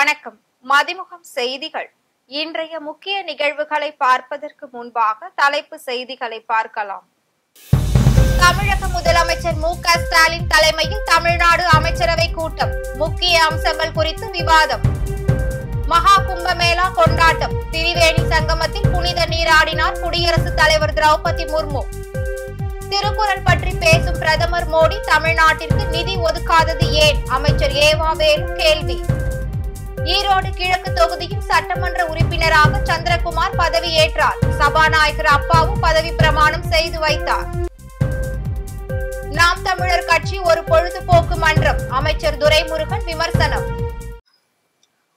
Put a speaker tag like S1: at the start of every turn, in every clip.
S1: வணக்கம். மதிமுகம் செய்திகள். இன்றைய முக்கிய நிகழ்வுகளை பார்ப்பதற்கு முன்பாக தலைப்பு செய்திகளை பார்க்கலாம். தமிழக முதலமைச்சர் மு.க. ஸ்டாலின் தலைமையில் தமிழ்நாடு அமைச்சரவை கூட்டம். முக்கிய அம்சங்கள் குறித்து விவாதம். மகா கும்பமேளா கொண்டாட்டம். திரிவேணி சங்கமத்தில் புனித நீராடினார் குடியரசுத் தலைவர் திரௌபதி முர்மு. திருக்குறள் பற்றி பேசும் பிரதமர் மோடி தமிழ்நாட்டிற்கு நிதி ஒதுக்காதது ஏன்? அமைச்சர் ஏவா வேலு கேள்வி. ஈரோடு கிழக்கு தொகுதியின் சட்டமன்ற உறுப்பினராக சந்திரகுமார் பதவியேற்றார். சபாநாயகர் அப்பாவு பதவி பிரமாணம் செய்து வைத்தார். நாம் தமிழர் கட்சி ஒரு பொழுதுபோக்கு மன்றம். அமைச்சர் துரைமுருகன் விமர்சனம்.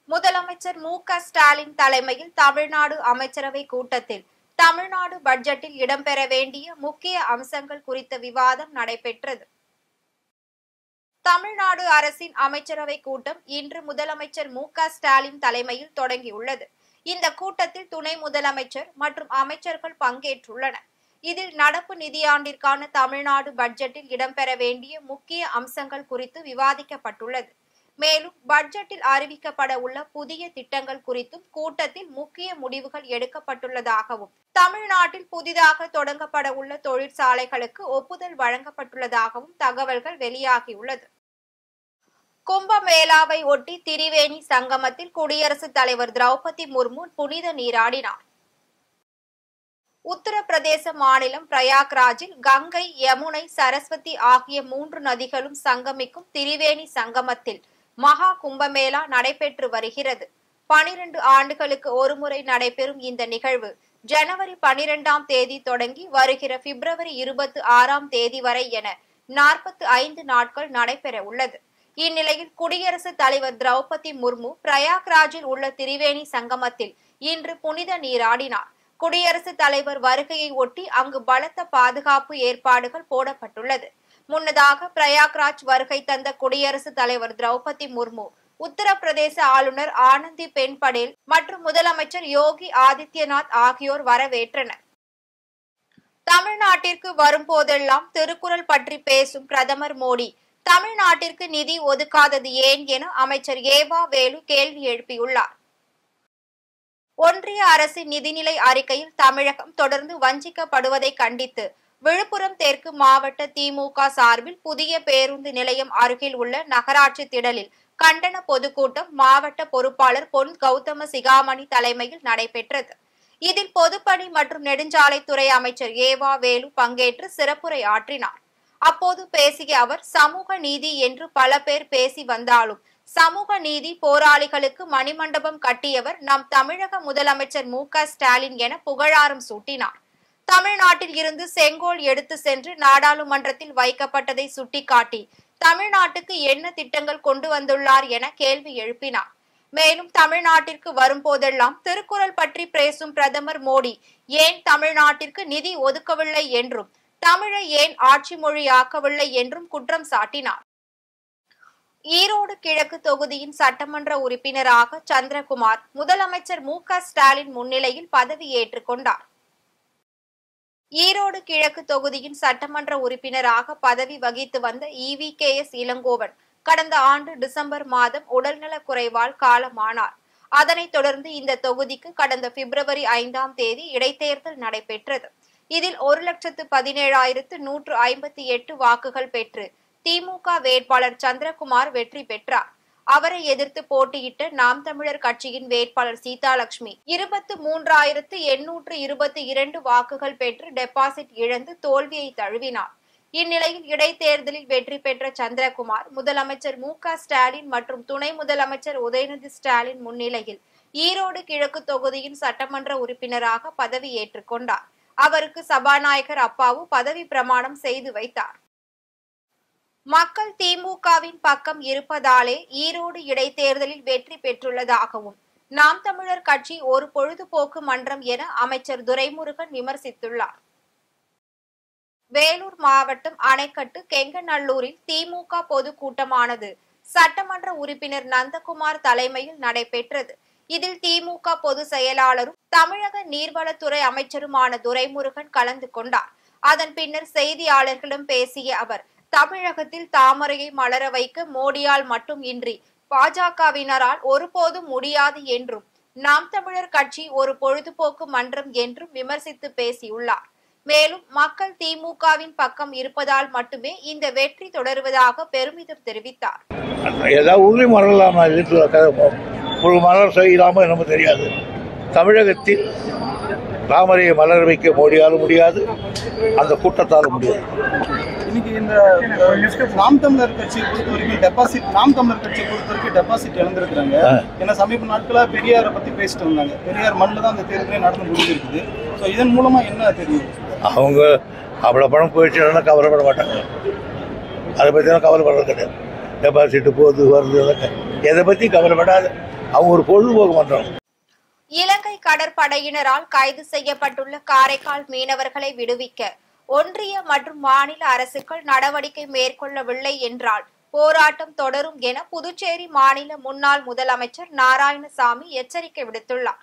S1: முதலமைச்சர் மு.க. ஸ்டாலின் தலைமையில் தமிழ்நாடு அமைச்சரவை கூட்டத்தில் தமிழ்நாடு பட்ஜெட்டில் இடம்பெற வேண்டிய முக்கிய அம்சங்கள் குறித்த விவாதம் நடைபெற்றது. தமிழ்நாடு அரசின் அமைச்சரவை கூட்டம் இன்று முதலமைச்சர் மு.க. ஸ்டாலின் தலைமையில் தொடங்கியுள்ளது. இந்த கூட்டத்தில் துணை முதலமைச்சர் மற்றும் அமைச்சர்கள் பங்கேற்றுள்ளனர். இதில் நடப்பு நிதியாண்டிற்கான தமிழ்நாடு பட்ஜெட்டில் இடம்பெற வேண்டிய முக்கிய அம்சங்கள் குறித்து விவாதிக்கப்பட்டுள்ளது. மேலும் பட்ஜெட்டில் அறிவிக்கப்பட உள்ள புதிய திட்டங்கள் குறித்தும் கூட்டத்தில் முக்கிய முடிவுகள் எடுக்கப்பட்டுள்ளதாகவும் தமிழ்நாட்டில் புதிதாக தொடங்கப்பட உள்ள தொழிற்சாலைகளுக்கு ஒப்புதல் வழங்கப்பட்டுள்ளதாகவும் தகவல்கள் வெளியாகியுள்ளது. கும்பமேளாவை ஒட்டி திரிவேணி சங்கமத்தில் குடியரசுத் தலைவர் திரௌபதி முர்மு புனித நீராடினார். உத்தரப்பிரதேச மாநிலம் பிரயாக்ராஜில் கங்கை, யமுனை, சரஸ்வதி ஆகிய 3 நதிகளும் சங்கமிக்கும் திரிவேணி சங்கமத்தில் மகா கும்பமேளா நடைபெற்று வருகிறது. 12 ஆண்டுகளுக்கு ஒருமுறை நடைபெறும் இந்த நிகழ்வு ஜனவரி 12ஆம் தேதி தொடங்கி வருகிற பிப்ரவரி 26ஆம் தேதி வரை என 45 நாட்கள் நடைபெற உள்ளது. இந்நிலையில் குடியரசுத் தலைவர் திரௌபதி முர்மு பிரயாக்ராஜில் உள்ள திரிவேணி சங்கமத்தில் இன்று புனித நீராடினார். குடியரசுத் தலைவர் வருகையை ஒட்டி அங்கு பலத்த பாதுகாப்பு ஏற்பாடுகள் போடப்பட்டுள்ளது. முன்னதாக பிரயாக்ராஜ் வருகை தந்த குடியரசுத் தலைவர் திரௌபதி முர்மு உத்தரப்பிரதேச ஆளுநர் ஆனந்தி பென் படேல் மற்றும் முதலமைச்சர் யோகி ஆதித்யநாத் ஆகியோர் வரவேற்றனர். தமிழ்நாட்டிற்கு வரும்போதெல்லாம் திருக்குறள் பற்றி பேசும் பிரதமர் மோடி தமிழ்நாட்டிற்கு நிதி ஒதுக்காதது ஏன் என அமைச்சர் ஏவா வேலு கேள்வி எழுப்பியுள்ளார். ஒன்றிய அரசின் நிதிநிலை அறிக்கையில் தமிழகம் தொடர்ந்து வஞ்சிக்கப்படுவதை கண்டித்து விழுப்புரம் தெற்கு மாவட்ட திமுக சார்பில் புதிய பேருந்து நிலையம் அருகில் உள்ள நகராட்சி திடலில் கண்டன பொதுக்கூட்டம் மாவட்ட பொறுப்பாளர் பொன் கௌதம சிகாமணி தலைமையில் நடைபெற்றது. இதில் பொதுப்பணி மற்றும் நெடுஞ்சாலைத்துறை அமைச்சர் ஏவா வேலு பங்கேற்று சிறப்புரை ஆற்றினார். அப்போது பேசிய அவர், சமூக நீதி என்று பல பேர் பேசி வந்தாலும் சமூக நீதி போராளிகளுக்கு மணிமண்டபம் கட்டியவர் நம் தமிழக முதலமைச்சர் மு.க. ஸ்டாலின் என புகழாரம் சூட்டினார். தமிழ்நாட்டில் இருந்து செங்கோல் எடுத்து சென்று நாடாளுமன்றத்தில் வைக்கப்பட்டதை சுட்டிக்காட்டி தமிழ்நாட்டுக்கு என்ன திட்டங்கள் கொண்டு வந்துள்ளார் என கேள்வி எழுப்பினார். மேலும் தமிழ்நாட்டிற்கு வரும்போதெல்லாம் திருக்குறள் பற்றி பேசும் பிரதமர் மோடி ஏன் தமிழ்நாட்டிற்கு நிதி ஒதுக்கவில்லை என்றும் தமிழை ஏன் ஆட்சி மொழியாக்கவில்லை என்றும் குற்றம் சாட்டினார். ஈரோடு கிழக்கு தொகுதியின் சட்டமன்ற உறுப்பினராக சந்திரகுமார் முதலமைச்சர் மு.க. ஸ்டாலின் முன்னிலையில் பதவியேற்றுக் கொண்டார். ஈரோடு கிழக்கு தொகுதியின் சட்டமன்ற உறுப்பினராக பதவி வகித்து வந்த EVKS இளங்கோவன் கடந்த ஆண்டு டிசம்பர் மாதம் உடல்நலக் குறைவால் காலமானார். அதனைத் தொடர்ந்து இந்த தொகுதிக்கு கடந்த பிப்ரவரி 5ஆம் தேதி இடைத்தேர்தல் நடைபெற்றது. இதில் 1,17,158 வாக்குகள் பெற்று திமுக வேட்பாளர் சந்திரகுமார் வெற்றி பெற்றார். அவரை எதிர்த்து போட்டியிட்ட நாம் தமிழர் கட்சியின் வேட்பாளர் சீதாலட்சுமி 23,822 வாக்குகள் பெற்று டெபாசிட் இழந்து தோல்வியை தழுவினார். இந்நிலையில் இடைத்தேர்தலில் வெற்றி பெற்ற சந்திரகுமார் முதலமைச்சர் மு.க. ஸ்டாலின் மற்றும் துணை முதலமைச்சர் உதயநிதி ஸ்டாலின் முன்னிலையில் ஈரோடு கிழக்கு தொகுதியின் சட்டமன்ற உறுப்பினராக பதவியேற்றுக் கொண்டார். அவருக்கு சபாநாயகர் அப்பாவு பதவி பிரமாணம் செய்து வைத்தார். மக்கள் திமுகவின் பக்கம் இருப்பதாலே ஈரோடு இடைத்தேர்தலில் வெற்றி பெற்றுள்ளதாகவும் நாம் தமிழர் கட்சி ஒரு பொழுதுபோக்கு மன்றம் என அமைச்சர் துரைமுருகன் விமர்சித்துள்ளார். வேலூர் மாவட்டம் அணைக்கட்டு கெங்கநல்லூரில் திமுக பொதுக்கூட்டமானது சட்டமன்ற உறுப்பினர் நந்தகுமார் தலைமையில் நடைபெற்றது. இதில் திமுக பொதுச் செயலாளரும் தமிழக நீர்வளத்துறை அமைச்சருமான துரைமுருகன் கலந்து கொண்டார். அதன் பின்னர் செய்தியாளர்களிடம் பேசிய அவர், தமிழகத்தில் தாமரையை மலர வைக்க மோடியால் மட்டும் இன்றி பாஜகவினரால் ஒருபோதும் முடியாது என்றும் நாம் தமிழர் கட்சி ஒரு பொழுதுபோக்கு மன்றம் என்றும் விமர்சித்து பேசியுள்ளார். மேலும் மக்கள் திமுகவின் பக்கம் இருப்பதால் மட்டுமே இந்த வெற்றி தொடருவதாக பெருமிதம் தெரிவித்தார்.
S2: ஏதாவது ஒரு மலர் செய்யலாமோ என்னமோ தெரியாது. தமிழகத்தில் தாமரையை மலர் வைக்க மோடியாலும் முடியாது, அந்த கூட்டத்தாலும் முடியாது.
S3: இன்னைக்கு இந்த நாம் தமிழர் கட்சியை பொறுத்த வரைக்கும் டெபாசிட் இழந்திருக்கிறாங்க. ஏன்னா சமீப நாட்களாக பெரியாரை பற்றி பேசிட்டு வந்தாங்க. பெரியார் மண்ணில் தான் அந்த தேர்தலே நடந்து முடிஞ்சிருக்குது. ஸோ இதன் மூலமா என்ன தெரியும்?
S2: அவங்க அவ்வளோ பணம் போயிடுச்சுன்னா கவலைப்பட மாட்டாங்க. அதை பற்றிலாம் கவலைப்படுறது கிடையாது. டெபாசிட் போகுது வருது எதை பற்றி கவலைப்படாது. அவங்க ஒரு பொழுதுபோக்கு மன்றம்.
S1: இலங்கை கடற்படையினரால் கைது செய்யப்பட்டுள்ள காரைக்கால் மீனவர்களை விடுவிக்க ஒன்றிய மற்றும் மாநில அரசுகள் நடவடிக்கை மேற்கொள்ளவில்லை என்றால் போராட்டம் தொடரும் என புதுச்சேரி மாநில முன்னாள் முதலமைச்சர் நாராயணசாமி எச்சரிக்கை விடுத்துள்ளார்.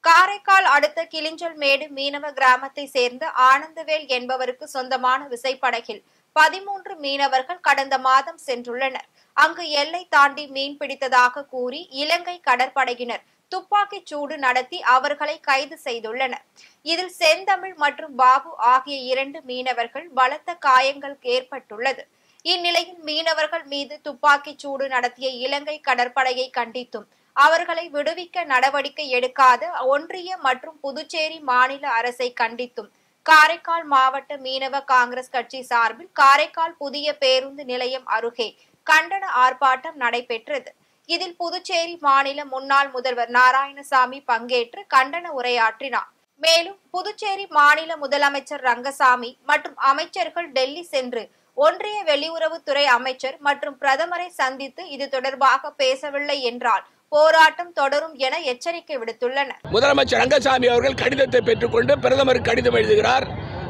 S1: காரைக்கால் அடுத்த கிளிஞ்சல்மேடு மீனவ கிராமத்தை சேர்ந்த ஆனந்தவேல் என்பவருக்கு சொந்தமான விசைப்படகில் 13 மீனவர்கள் கடந்த மாதம் சென்றுள்ளனர். அங்கு எல்லை தாண்டி மீன் பிடித்ததாக கூறி இலங்கை கடற்படையினர் துப்பாக்கி சூடு நடத்தி அவர்களை கைது செய்துள்ளனர். இதில் செந்தமிழ் மற்றும் பாபு ஆகிய 2 மீனவர்கள் பலத்த காயங்கள் ஏற்பட்டுள்ளது. இந்நிலையில் மீனவர்கள் மீது துப்பாக்கி சூடு நடத்திய இலங்கை கடற்படையை கண்டித்தும் அவர்களை விடுவிக்க நடவடிக்கை எடுக்காத ஒன்றிய மற்றும் புதுச்சேரி மாநில அரசை கண்டித்தும் காரைக்கால் மாவட்ட மீனவ காங்கிரஸ் கட்சி சார்பில் காரைக்கால் புதிய பேருந்து நிலையம் அருகே கண்டன ஆர்ப்பாட்டம் நடைபெற்றது. இதில் புதுச்சேரி மாநில முன்னாள் முதல்வர் நாராயணசாமி பங்கேற்று கண்டன உரையாற்றினார். மேலும் புதுச்சேரி மாநில முதலமைச்சர் ரங்கசாமி மற்றும் அமைச்சர்கள் டெல்லி சென்று ஒன்றிய வெளியுறவுத்துறை அமைச்சர் மற்றும் பிரதமரை சந்தித்து இது தொடர்பாக பேசவில்லை என்றால் போராட்டம் தொடரும் என எச்சரிக்கை விடுத்துள்ளனர்.
S4: முதலமைச்சர் ரங்கசாமி அவர்கள் கடிதத்தை பெற்றுக்கொண்டு பிரதமருக்கு கடிதம் எழுதுகிறார்.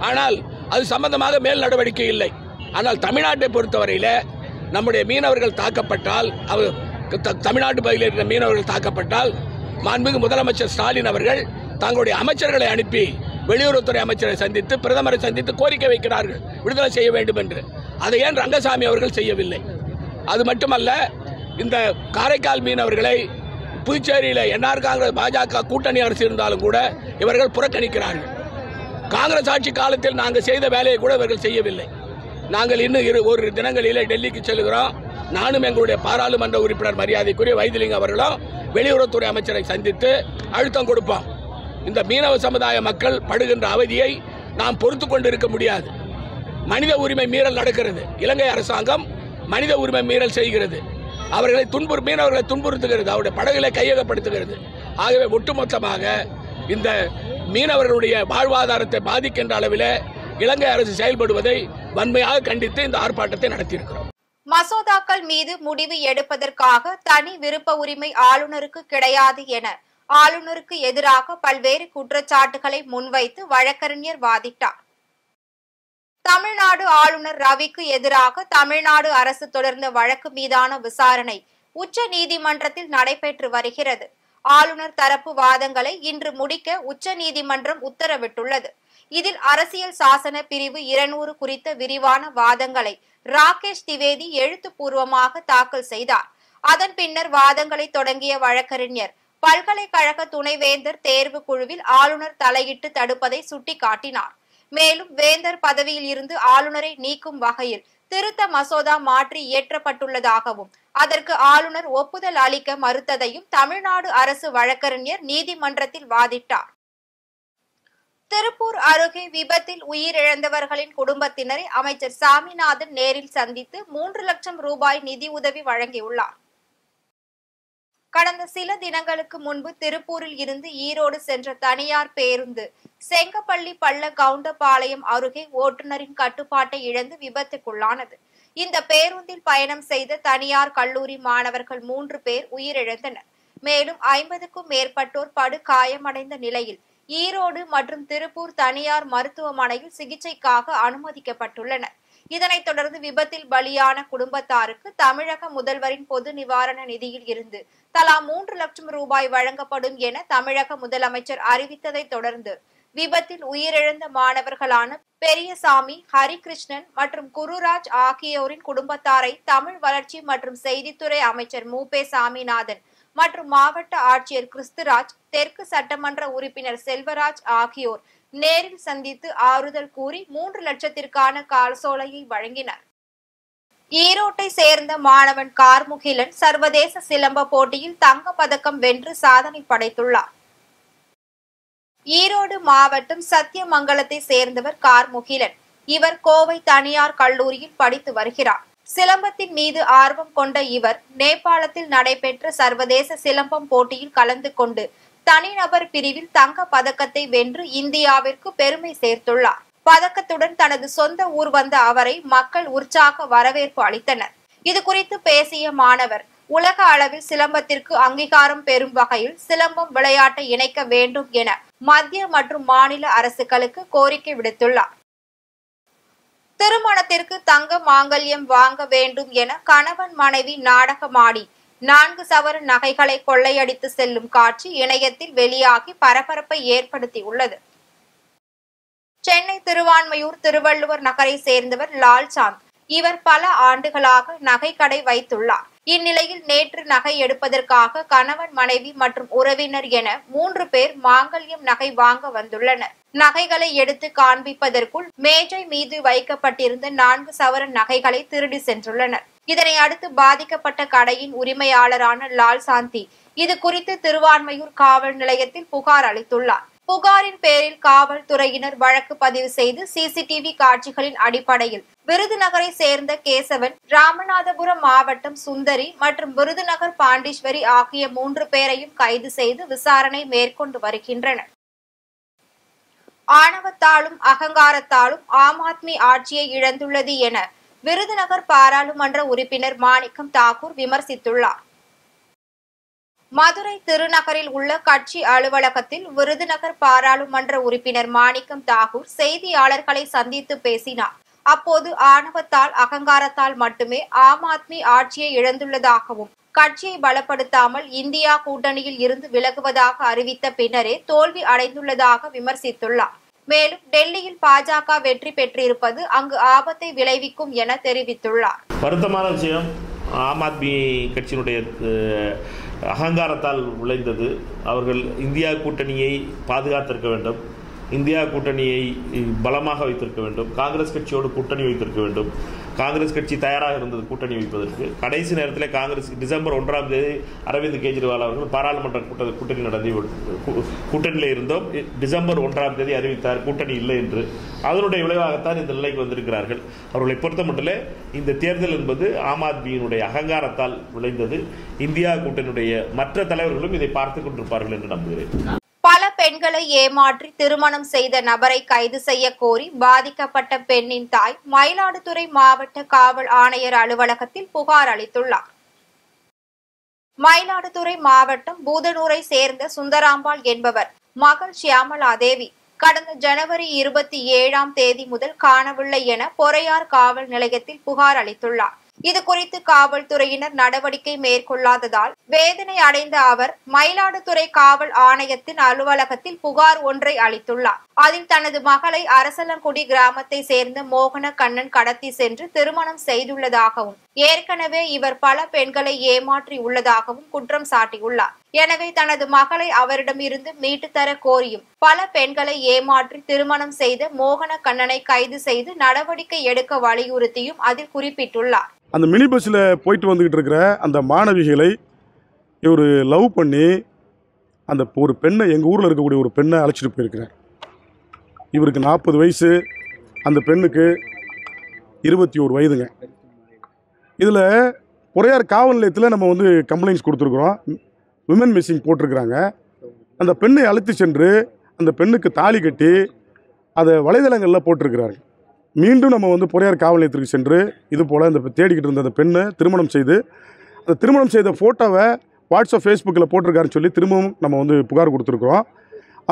S4: ஆனால் அது சம்பந்தமாக மேல் நடவடிக்கை இல்லை. ஆனால் தமிழ்நாட்டை பொறுத்தவரையில நம்முடைய மீனவர்கள் தாக்கப்பட்டால், தமிழ்நாட்டு பகுதியில் இருக்கிற மீனவர்கள் தாக்கப்பட்டால் மாண்புமிகு முதலமைச்சர் ஸ்டாலின் அவர்கள் தங்களுடைய அமைச்சர்களை அனுப்பி வெளியுறவுத்துறை அமைச்சரை சந்தித்து பிரதமரை சந்தித்து கோரிக்கை வைக்கிறார்கள் விடுதலை செய்ய வேண்டும் என்று. அதை ஏன் ரங்கசாமி அவர்கள் செய்யவில்லை? அது மட்டுமல்ல, இந்த காரைக்கால் மீனவர்களை புதுச்சேரியில் என்ஆர் காங்கிரஸ் பாஜக கூட்டணி அரசு இருந்தாலும் கூட இவர்கள் புறக்கணிக்கிறார்கள். காங்கிரஸ் ஆட்சி காலத்தில் நாங்கள் செய்த வேலையை கூட இவர்கள் செய்யவில்லை. நாங்கள் இன்னும் ஒரு தினங்களிலே டெல்லிக்கு செல்கிறோம். நானும் எங்களுடைய பாராளுமன்ற உறுப்பினர் மரியாதைக்குரிய வைத்திலிங்கம் அவர்களும் வெளியுறவுத்துறை அமைச்சரை சந்தித்து அழுத்தம் கொடுப்போம். இந்த மீனவ சமுதாய மக்கள் படுகின்ற அவதியை நாம் பொறுத்து கொண்டிருக்க முடியாது. மனித உரிமை மீறல் நடக்கிறது. இலங்கை அரசாங்கம் மனித உரிமை மீறல் செய்கிறது. மீனவர்களை துன்புறுத்துகிறது. அவருடைய படகுகளை கையகப்படுத்துகிறது. ஆகவே ஒட்டுமொத்தமாக இந்த மீனவர்களுடைய வாழ்வாதாரத்தை பாதிக்கின்ற அளவில் இலங்கை அரசு செயல்படுவதை வன்மையாக கண்டித்து இந்த ஆர்ப்பாட்டத்தை நடத்தியிருக்கிறோம்.
S1: மசோதாக்கள் மீது முடிவு எடுப்பதற்காக தனி விருப்ப உரிமை ஆளுநருக்கு கிடையாது என ஆளுநருக்கு எதிராக பல்வேறு குற்றச்சாட்டுகளை முன்வைத்து வழக்கறிஞர் வாதிட்டார். தமிழ்நாடு ஆளுநர் ரவிக்கு எதிராக தமிழ்நாடு அரசு தொடர்ந்த வழக்கு மீதான விசாரணை உச்ச நீதிமன்றத்தில் நடைபெற்று வருகிறது. ஆளுநர் தரப்பு வாதங்களை இன்று முடிக்க உச்ச நீதிமன்றம் உத்தரவிட்டுள்ளது. இதில் அரசியல் சாசன பிரிவு 200 குறித்த விரிவான வாதங்களை ராகேஷ் திவேதி எழுத்துப்பூர்வமாக தாக்கல் செய்தார். அதன் பின்னர் வாதங்களை தொடங்கிய வழக்கறிஞர் பல்கலைக்கழக துணைவேந்தர் தேர்வு குழுவில் ஆளுநர் தலையிட்டு தடுப்பதை சுட்டிக்காட்டினார். மேலும் வேந்தர் பதவியில் இருந்து ஆளுநரை நீக்கும் வகையில் திருத்த மசோதா மாற்றி இயற்றப்பட்டுள்ளதாகவும் அதற்கு ஆளுநர் ஒப்புதல் அளிக்க மறுத்ததையும் தமிழ்நாடு அரசு வழக்கறிஞர் நீதிமன்றத்தில் வாதிட்டார். திருப்பூர் அருகே விபத்தில் உயிரிழந்தவர்களின் குடும்பத்தினரை அமைச்சர் சாமிநாதன் நேரில் சந்தித்து 3 லட்சம் ரூபாய் நிதி உதவி வழங்கியுள்ளார். கடந்த சில தினங்களுக்கு முன்பு திருப்பூரில் இருந்து ஈரோடு சென்ற தனியார் பேருந்து செங்கப்பள்ளி பள்ள கவுண்டபாளையம் அருகே ஓட்டுநரின் கட்டுப்பாட்டை இழந்து விபத்துக்குள்ளானது. இந்த பேருந்தில் பயணம் செய்த தனியார் கல்லூரி மாணவர்கள் 3 பேர் உயிரிழந்தனர். மேலும் 50க்கும் மேற்பட்டோர் படு காயமடைந்த நிலையில் ஈரோடு மற்றும் திருப்பூர் தனியார் மருத்துவமனையில் சிகிச்சைக்காக அனுமதிக்கப்பட்டுள்ளனர். இதனைத் தொடர்ந்து விபத்தில் பலியான குடும்பத்தாருக்கு தமிழக முதல்வரின் பொது நிவாரண நிதியில் இருந்து தலா 3 லட்சம் ரூபாய் வழங்கப்படும் என தமிழக முதலமைச்சர் அறிவித்ததை தொடர்ந்து விபத்தில் உயிரிழந்த மாணவர்களான பெரியசாமி, ஹரிகிருஷ்ணன் மற்றும் குருராஜ் ஆகியோரின் குடும்பத்தாரை தமிழ் வளர்ச்சி மற்றும் செய்தித்துறை அமைச்சர் மு.பெ. சாமிநாதன் மற்றும் மாவட்ட ஆட்சியர் கிறிஸ்துராஜ், தெற்கு சட்டமன்ற உறுப்பினர் செல்வராஜ் ஆகியோர் நேரில் சந்தித்து ஆறுதல் கூறி 3 லட்சத்திற்கான காசோலையை வழங்கினர். ஈரோட்டை சேர்ந்த மாணவன் கார்முகிலன் சர்வதேச சிலம்ப போட்டியில் தங்கப் பதக்கம் வென்று சாதனை படைத்துள்ளார். ஈரோடு மாவட்டம் சத்தியமங்கலத்தை சேர்ந்தவர் கார்முகிலன். இவர் கோவை தனியார் கல்லூரியில் படித்து வருகிறார். சிலம்பத்தின் மீது ஆர்வம் கொண்ட இவர் நேபாளத்தில் நடைபெற்ற சர்வதேச சிலம்பம் போட்டியில் கலந்து கொண்டு தனிநபர் பிரிவில் தங்க பதக்கத்தை வென்று இந்தியாவிற்கு பெருமை சேர்த்துள்ளார். பதக்கத்துடன் தனது சொந்த ஊர் வந்த அவரை மக்கள் உற்சாக வரவேற்பு அளித்தனர். இது குறித்து பேசிய மாணவர், உலக அளவில் சிலம்பத்திற்கு அங்கீகாரம் பெறும் வகையில் சிலம்பம் விளையாட்டை இணைக்க வேண்டும் என மத்திய மற்றும் மாநில அரசுகளுக்கு கோரிக்கை விடுத்துள்ளார். திருமணத்திற்கு தங்க மாங்கல்யம் வாங்க வேண்டும் என கணவன் மனைவி நாடகமாடி 4 சவரன் நகைகளை கொள்ளையடித்து செல்லும் காட்சி இணையத்தில் வெளியாகி பரபரப்பை ஏற்படுத்தியுள்ளது. சென்னை திருவான்மையூர் திருவள்ளுவர் நகரை சேர்ந்தவர் லால்சாந்த். இவர் பல ஆண்டுகளாக நகை கடை வைத்துள்ளார். இந்நிலையில் நேற்று நகை எடுப்பதற்காக கணவன், மனைவி மற்றும் உறவினர் என 3 பேர் மாங்கல்யம் நகை வாங்க வந்துள்ளனர். நகைகளை எடுத்து காண்பிப்பதற்குள் மேஜை மீது வைக்கப்பட்டிருந்த 4 சவரன் நகைகளை திருடி சென்றுள்ளனர். இதனை அடுத்து பாதிக்கப்பட்ட கடையின் உரிமையாளரான லால்சாந்தி இது குறித்து திருவான்மையூர் காவல் நிலையத்தில் புகார் அளித்துள்ளார். புகாரின் பேரில் காவல்துறையினர் வழக்கு பதிவு செய்து சிசிடிவி காட்சிகளின் அடிப்படையில் விருதுநகரை சேர்ந்த கேசவன், ராமநாதபுரம் மாவட்டம் சுந்தரி மற்றும் விருதுநகர் பாண்டீஸ்வரி ஆகிய 3 பேரையும் கைது செய்து விசாரணை மேற்கொண்டு வருகின்றனர். ஆணவத்தாலும் அகங்காரத்தாலும் ஆம் ஆத்மி ஆட்சியை இழந்துள்ளது என விருதுநகர் பாராளுமன்ற உறுப்பினர் மாணிக்கம் தாக்கூர் விமர்சித்துள்ளார். மதுரை திருநகரில் உள்ள கட்சி அலுவலகத்தில் விருதுநகர் பாராளுமன்ற உறுப்பினர் மாணிக்கம் தாக்கூர் செய்தியாளர்களை சந்தித்து பேசினார். அப்போது ஆணவத்தால் அகங்காரத்தால் மட்டுமே ஆம் ஆத்மி ஆட்சியை இழந்துள்ளதாகவும் கட்சியை பலப்படுத்தாமல் இந்தியா கூட்டணியில் இருந்து விலகுவதாக அறிவித்த பின்னரே தோல்வி அடைந்துள்ளதாக விமர்சித்துள்ளார். மேலும் டெல்லியில் பாஜக வெற்றி பெற்றிருப்பது அங்கு ஆபத்தை விளைவிக்கும் என தெரிவித்துள்ளார்.
S5: வருத்தமான விஷயம், ஆம் ஆத்மி கட்சியினுடைய அகங்காரத்தால் விளைந்தது. அவர்கள் இந்தியா கூட்டணியை பாதுகாத்திருக்க வேண்டும், இந்தியா கூட்டணியை பலமாக வைத்திருக்க வேண்டும், காங்கிரஸ் கட்சியோடு கூட்டணி வைத்திருக்க வேண்டும். காங்கிரஸ் கட்சி தயாராக இருந்தது கூட்டணி வைப்பதற்கு. கடைசி நேரத்தில் காங்கிரஸ் டிசம்பர் 1ஆம் தேதி அரவிந்த் கெஜ்ரிவால் அவர்கள் பாராளுமன்ற கூட்டணி நடத்தி கூட்டணியில் இருந்தோம். டிசம்பர் 1ஆம் தேதி அறிவித்தார் கூட்டணி இல்லை என்று. அதனுடைய விளைவாகத்தான் இந்த நிலைக்கு வந்திருக்கிறார்கள். அவர்களை பொறுத்த மட்டும் இந்த தேர்தல் என்பது ஆம் ஆத்மியினுடைய அகங்காரத்தால் விளைந்தது. இந்தியா கூட்டணியுடைய மற்ற தலைவர்களும் இதை பார்த்துக் கொண்டிருப்பார்கள் என்று நம்புகிறேன்.
S1: பல பெண்களை ஏமாற்றி திருமணம் செய்த நபரை கைது செய்ய கோரி பாதிக்கப்பட்ட பெண்ணின் தாய் மயிலாடுதுறை மாவட்ட காவல் ஆணையர் அலுவலகத்தில் புகார் அளித்துள்ளார். மயிலாடுதுறை மாவட்டம் பூதனூரை சேர்ந்த சுந்தராம்பாள் என்பவர் மகள் ஷியாமலா தேவி கடந்த ஜனவரி 27ஆம் தேதி முதல் காணவில்லை என பொறையார் காவல் நிலையத்தில் புகார் அளித்துள்ளார். இது குறித்து காவல்துறையினர் நடவடிக்கை மேற்கொள்ளாததால் வேதனை அடைந்த அவர் மயிலாடுதுறை காவல் ஆணையத்தின் அலுவலகத்தில் புகார் ஒன்றை அளித்துள்ளார். அதில் தனது மகளை அரசலங்குடி கிராமத்தை சேர்ந்த மோகன கண்ணன் கடத்தி சென்று திருமணம் செய்துள்ளதாகவும் ஏற்கனவே இவர் பல பெண்களை ஏமாற்றி உள்ளதாகவும் குற்றம் சாட்டியுள்ளார். எனவே தனது மகளை அவரிடமிருந்து மீட்டு தர கோரியும் பல பெண்களை ஏமாற்றி திருமணம் செய்த மோகன கண்ணனை கைது செய்து நடவடிக்கை எடுக்க வலியுறுத்தியும் அதில் குறிப்பிட்டுள்ளார்.
S6: அந்த மினி பஸ்ஸில் போயிட்டு வந்துக்கிட்டு இருக்கிற அந்த மாணவிகளை இவர் லவ் பண்ணி அந்த ஒரு பெண்ணை, எங்கள் ஊரில் இருக்கக்கூடிய ஒரு பெண்ணை அழைச்சிட்டு போயிருக்கிறார். இவருக்கு 40 வயசு, அந்த பெண்ணுக்கு 21 வயதுங்க. இதில் பொறையார் காவல் நிலையத்தில் நம்ம கம்ப்ளைண்ட்ஸ் கொடுத்துருக்குறோம். விமன் மிஸ்ஸிங் போட்டிருக்கிறாங்க. அந்த பெண்ணை அழைத்து சென்று அந்த பெண்ணுக்கு தாலி கட்டி அதை வலைதளங்களில் போட்டிருக்கிறார்கள். மீண்டும் நம்ம பொறையார் காவல் நிலையத்திற்கு சென்று இது போல் இந்த தேடிக்கிட்டு இருந்த அந்த பெண்ணை திருமணம் செய்து அந்த திருமணம் செய்த ஃபோட்டோவை வாட்ஸ்அப் ஃபேஸ்புக்கில் போட்டிருக்காருன்னு சொல்லி திரும்பவும் நம்ம புகார் கொடுத்துருக்குறோம்.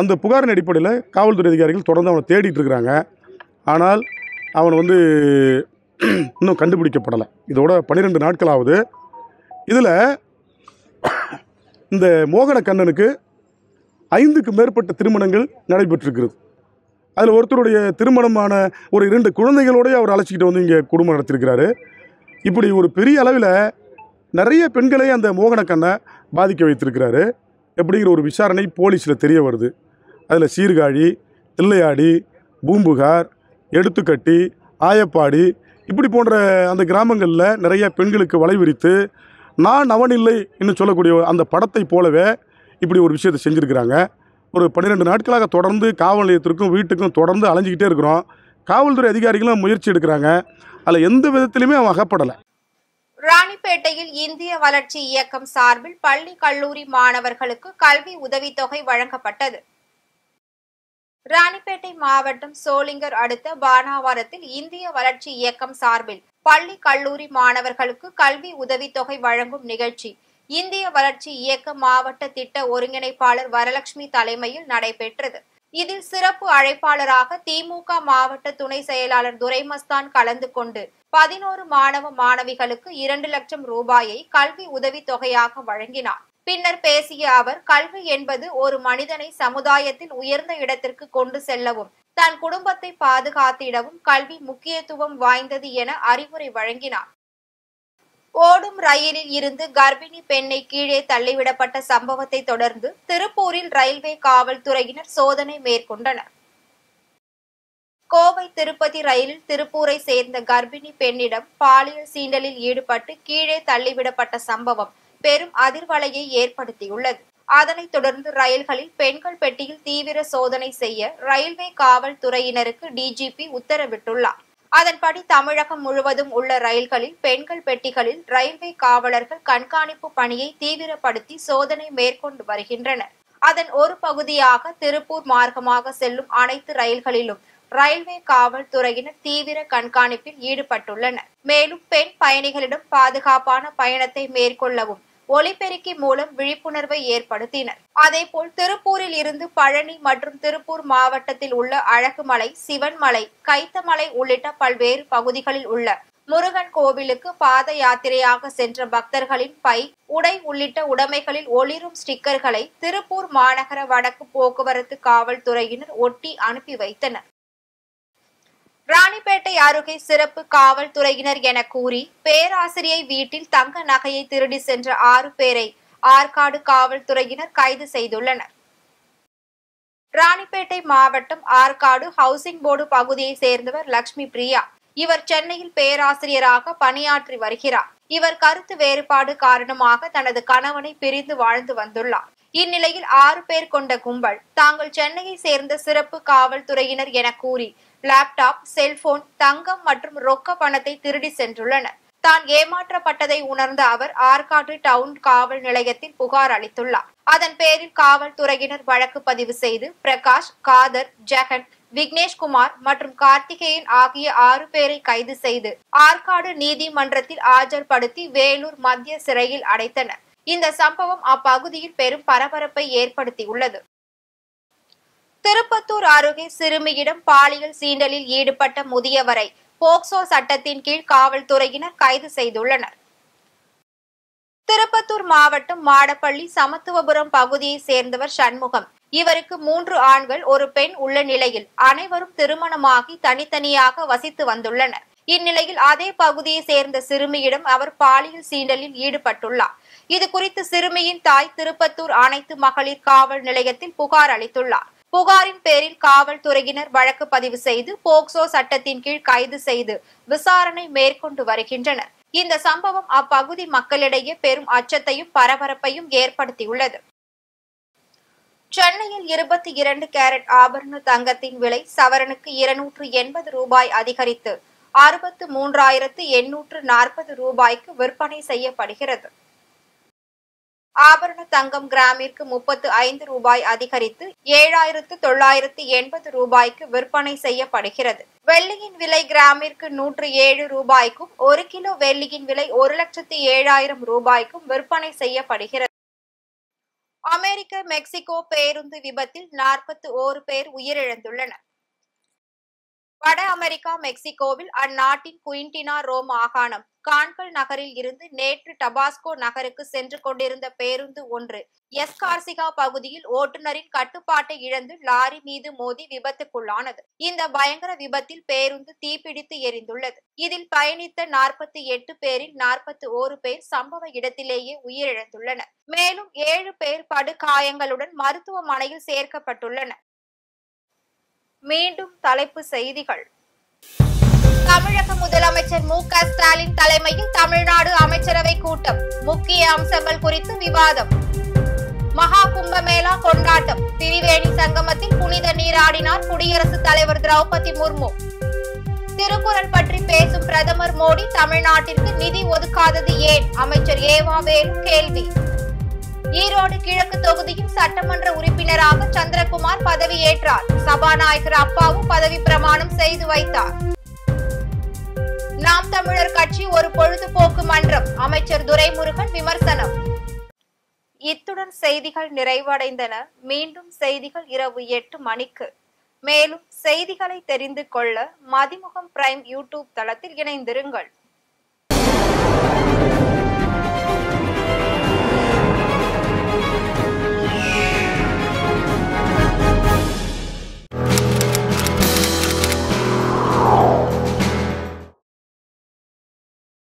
S6: அந்த புகாரின் அடிப்படையில் காவல்துறை அதிகாரிகள் தொடர்ந்து அவனை தேடிட்டு இருக்கிறாங்க. ஆனால் அவன் இன்னும் கண்டுபிடிக்கப்படலை. இதோட 12 நாட்கள் ஆகுது. இதில் இந்த மோகன கண்ணனுக்கு 5க்கு மேற்பட்ட திருமணங்கள் நடைபெற்றிருக்கிறது. அதில் ஒருத்தருடைய திருமணமான ஒரு 2 குழந்தைகளோடய அவர் அழைச்சிக்கிட்டு வந்து இங்கே குடும்பம் நடத்தியிருக்கிறாரு. இப்படி ஒரு பெரிய அளவில் நிறைய பெண்களை அந்த மோகனக்கண்ணை பாதிக்க வைத்திருக்கிறாரு. எப்படிங்கிற ஒரு விசாரணை போலீஸில் தெரிய வருது. அதில் சீர்காழி, தில்லையாடி, பூம்புகார், எடுத்துக்கட்டி, ஆயப்பாடி இப்படி போன்ற அந்த கிராமங்களில் நிறைய பெண்களுக்கு வலை விரித்து நான் அவன் இல்லை என்று சொல்லக்கூடிய அந்த படத்தை போலவே இப்படி ஒரு விஷயத்தை செஞ்சுருக்கிறாங்க. ஒரு 12 நாட்களாக தொடர்ந்து காவல் நிலையத்திற்கும் வீட்டுக்கும் தொடர்ந்து அலைஞ்சிக்கிட்டே இருக்கிறோம். காவல்துறை அதிகாரிகளும் முயற்சி எடுக்கிறாங்க. அதில் எந்த விதத்திலுமே அவன் அகப்படலை.
S1: ராணிப்பேட்டையில் இந்திய வளர்ச்சி இயக்கம் சார்பில் பள்ளி கல்லூரி மாணவர்களுக்கு கல்வி உதவித்தொகை வழங்கப்பட்டது. ராணிப்பேட்டை மாவட்டம் சோளிங்கர் அடுத்த பானாவரத்தில் இந்திய வளர்ச்சி இயக்கம் சார்பில் பள்ளி கல்லூரி மாணவர்களுக்கு கல்வி உதவித்தொகை வழங்கும் நிகழ்ச்சி இந்திய வளர்ச்சி இயக்க மாவட்ட திட்ட ஒருங்கிணைப்பாளர் வரலட்சுமி தலைமையில் நடைபெற்றது. இதில் சிறப்பு அழைப்பாளராக திமுக மாவட்ட துணை செயலாளர் துரைமஸ்தான் கலந்து கொண்டு 11 மாணவ மாணவிகளுக்கு 2 லட்சம் ரூபாயை கல்வி உதவித்தொகையாக வழங்கினார். பின்னர் பேசிய அவர், கல்வி என்பது ஒரு மனிதனை சமுதாயத்தில் உயர்ந்த இடத்திற்கு கொண்டு செல்லவும் தன் குடும்பத்தை பாதுகாத்திடவும் கல்வி முக்கியத்துவம் வாய்ந்தது என அறிவுரை வழங்கினார். ஓடும் ரயிலில் இருந்து கர்ப்பிணி பெண்ணை கீழே தள்ளிவிடப்பட்ட சம்பவத்தை தொடர்ந்து திருப்பூரில் ரயில்வே காவல்துறையினர் சோதனை மேற்கொண்டனர். கோவை திருப்பதி ரயிலில் திருப்பூரை சேர்ந்த கர்ப்பிணி பெண்ணிடம் பாலியல் சீண்டலில் ஈடுபட்டு கீழே தள்ளிவிடப்பட்ட சம்பவம் பெரும் அதிர்வலையை ஏற்படுத்தியுள்ளது. அதனைத் தொடர்ந்து ரயில்களில் பெண்கள் பெட்டியில் தீவிர சோதனை செய்ய ரயில்வே காவல்துறையினருக்கு டிஜிபி உத்தரவிட்டுள்ளார். அதன்படி தமிழகம் முழுவதும் உள்ள ரயில்களில் பெண்கள் பெட்டிகளில் ரயில்வே காவலர்கள் கண்காணிப்பு பணியை தீவிரப்படுத்தி சோதனை மேற்கொண்டு வருகின்றனர். அதன் ஒரு பகுதியாக திருப்பூர் மார்க்கமாக செல்லும் அனைத்து ரயில்களிலும் ரயில்வே காவல்துறையினர் தீவிர கண்காணிப்பில் ஈடுபட்டுள்ளனர். மேலும் பெண் பயணிகளிடம் பாதுகாப்பான பயணத்தை மேற்கொள்ளவும் ஒலிபெருக்கி மூலம் விழிப்புணர்வை ஏற்படுத்தினர். அதேபோல் திருப்பூரில் இருந்து பழனி மற்றும் திருப்பூர் மாவட்டத்தில் உள்ள அழகுமலை, சிவன்மலை, கைத்தமலை உள்ளிட்ட பல்வேறு பகுதிகளில் உள்ள முருகன் கோவிலுக்கு பாத யாத்திரையாக சென்ற பக்தர்களின் பை, உடை உள்ளிட்ட உடைமைகளில் ஒளிரும் ஸ்டிக்கர்களை திருப்பூர் மாநகர வடக்கு போக்குவரத்து காவல்துறையினர் ஒட்டி அனுப்பி வைத்தனர். ராணிப்பேட்டை அருகே சிறப்பு காவல்துறையினர் என கூறி பேராசிரியை வீட்டில் தங்க நகையை திருடி சென்ற 6 பேரை ஆற்காடு காவல்துறையினர் கைது செய்துள்ளனர். ராணிப்பேட்டை மாவட்டம் ஆற்காடு ஹவுசிங் போர்டு பகுதியை சேர்ந்தவர் லட்சுமி பிரியா. இவர் சென்னையில் பேராசிரியராக பணியாற்றி வருகிறார். இவர் கருத்து வேறுபாடு காரணமாக தனது கணவனை பிரிந்து வாழ்ந்து வந்துள்ளார். இந்நிலையில் 6 பேர் கொண்ட கும்பல் தாங்கள் சென்னையை சேர்ந்த சிறப்பு காவல்துறையினர் என கூறி லேப்டாப், செல்போன், தங்கம் மற்றும் ரொக்க பணத்தை திருடி சென்றுள்ளனர். தான் ஏமாற்றப்பட்டதை உணர்ந்த அவர் ஆற்காடு டவுன் காவல் நிலையத்தில் புகார் அளித்துள்ளார். அதன் பேரில் காவல்துறையினர் வழக்கு பதிவு செய்து பிரகாஷ், காதர், ஜெகன், விக்னேஷ்குமார் மற்றும் கார்த்திகேயன் ஆகிய 6 பேரை கைது செய்து ஆற்காடு நீதிமன்றத்தில் ஆஜர்படுத்தி வேலூர் மத்திய சிறையில் அடைத்தனர். இந்த சம்பவம் அப்பகுதியில் பெரும் பரபரப்பை ஏற்படுத்தியுள்ளது. திருப்பத்தூர் அருகே சிறுமியிடம் பாலியல் சீண்டலில் ஈடுபட்ட முதியவரை போக்சோ சட்டத்தின் கீழ் காவல்துறையினர் கைது செய்துள்ளனர். திருப்பத்தூர் மாவட்டம் மாடப்பள்ளி சமத்துவபுரம் பகுதியை சேர்ந்தவர் சண்முகம். இவருக்கு 3 ஆண்கள், 1 பெண் உள்ள நிலையில் அனைவரும் திருமணமாகி தனித்தனியாக வசித்து வந்துள்ளனர். இந்நிலையில் அதே பகுதியை சேர்ந்த சிறுமியிடம் அவர் பாலியல் சீண்டலில் ஈடுபட்டுள்ளார். இதுகுறித்து சிறுமியின் தாய் திருப்பத்தூர் அனைத்து மகளிர் காவல் நிலையத்தில் புகார் அளித்துள்ளார். புகாரின் பேரில் காவல்துறையினர் வழக்கு பதிவு செய்து போக்சோ சட்டத்தின் கீழ் கைது செய்து விசாரணை மேற்கொண்டு வருகின்றனர். இந்த சம்பவம் அப்பகுதி மக்களிடையே பெரும் அச்சத்தையும் பரபரப்பையும் ஏற்படுத்தியுள்ளது. சென்னையில் 22 கேரட் ஆபரண தங்கத்தின் விலை சவரனுக்கு 280 ரூபாய் அதிகரித்து 63,840 ரூபாய்க்கு விற்பனை செய்யப்படுகிறது. ஆபரண தங்கம் கிராமிற்கு 35 ரூபாய் அதிகரித்து 7,980 ரூபாய்க்கு விற்பனை செய்யப்படுகிறது. வெள்ளியின் விலை கிராமிற்கு 107 ரூபாய்க்கும் 1 கிலோ வெள்ளியின் விலை 1,07,000 ரூபாய்க்கும் விற்பனை செய்யப்படுகிறது. அமெரிக்க மெக்சிகோ பேருந்து விபத்தில் 41 பேர் உயிரிழந்துள்ளனர். வட அமெரிக்கா மெக்சிகோவில் அந்நாட்டின் குயின்டினா ரோ மாகாணம் கான்கல் நகரில் இருந்து நேற்று டபாஸ்கோ நகருக்கு சென்று கொண்டிருந்த பேருந்து ஒன்று எஸ்கார்சிகா பகுதியில் ஓட்டுநரின் கட்டுப்பாட்டை இழந்து லாரி மீது மோதி விபத்துக்குள்ளானது. இந்த பயங்கர விபத்தில் பேருந்து தீப்பிடித்து எரிந்துள்ளது. இதில் பயணித்த 48 பேரில் 41 பேர் சம்பவ இடத்திலேயே உயிரிழந்துள்ளனர். மேலும் 7 பேர் படுகாயங்களுடன் மருத்துவமனையில் சேர்க்கப்பட்டுள்ளனர். மீண்டும் தலைப்பு செய்திகள். தமிழக முதலமைச்சர் மு.க. ஸ்டாலின் தலைமையில் தமிழ்நாடு அமைச்சரவை கூட்டம். முக்கிய அம்சங்கள் குறித்து விவாதம். மகா கும்பமேளா கொண்டாட்டம். திரிவேணி சங்கமத்தில் புனித நீராடினார் குடியரசுத் தலைவர் திரௌபதி முர்மு. திருக்குறள் பற்றி பேசும் பிரதமர் மோடி தமிழ்நாட்டிற்கு நிதி ஒதுக்காதது ஏன்? அமைச்சர் ஏவா வேலு கேள்வி. ஈரோடு கிழக்கு தொகுதியின் சட்டமன்ற உறுப்பினராக சந்திரகுமார் பதவியேற்றார். சபாநாயகர் அப்பாவு பதவி பிரமாணம் செய்து வைத்தார். நாம் தமிழர் கட்சி ஒரு பொழுதுபோக்கு மன்றம். அமைச்சர் துரைமுருகன் விமர்சனம். இத்துடன் செய்திகள் நிறைவடைந்தன. மீண்டும் செய்திகள் இரவு 8 மணிக்கு. மேலும் செய்திகளை தெரிந்து கொள்ள மதிமுகம் பிரைம் யூடியூப் தளத்தில் இணைந்திருங்கள்.